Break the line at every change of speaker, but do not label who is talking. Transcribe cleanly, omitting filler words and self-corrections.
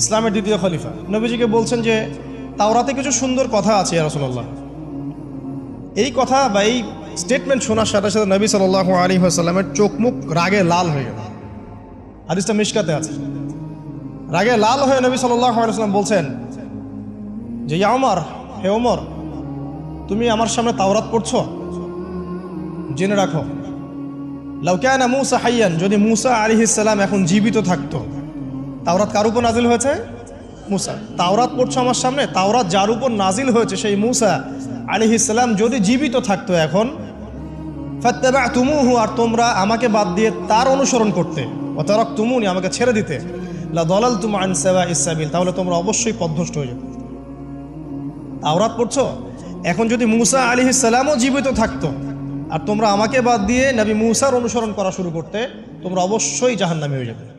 ইসলামের দ্বিতীয় খলিফা, নবীজিকে বলছেন যে তাওরাতে কিছু সুন্দর কথা আছে ইয়া রাসূলুল্লাহ। এই কথা বা এই স্টেটমেন্ট শোনার সাথে সাথে নবী সাল্লাল্লাহু আলাইহি ওয়াসাল্লামের চোখ মুখ রাগে লাল হয়ে গেল। হাদিসটা মিশকাতে আছে। রাগে লাল হয়ে নবী সাল্লাল্লাহু আলাইহি ওয়াসাল্লাম বলছেন যে ইয়া ওমর, হে ওমর, তুমি আমার সামনে তাওরাত পড়ছো? জেনে রাখো, লাউ কানা মূসা হাইয়ান, যদি মূসা আলাইহিস সালাম এখন জীবিত থাকতো। তাওরাত কার উপর নাজিল হয়েছে? মূসা। তাওরাত পড়ছো আমার সামনে, তাওরাত যার উপর নাজিল হয়েছে সেই মূসা আলাইহিস সালাম যদি জীবিত থাকতো এখন, ফাত্তাবা'তুমুহু, আর তোমরা আমাকে বাদ দিয়ে তার অনুসরণ করতে, ওয়া তারাকতুমুনি, আমাকে ছেড়ে দিতে, লা দালালতুম আন সাওয়াইস সাবিল, তাহলে তোমরা অবশ্যই পথভ্রষ্ট হয়ে যেতে। তাওরাত পড়ছো, এখন যদি মূসা আলাইহিস সালামও জীবিত থাকতো আর তোমরা আমাকে বাদ দিয়ে নবী মূসার অনুসরণ করা শুরু করতে, তোমরা অবশ্যই জাহান্নামী হয়ে যাবে।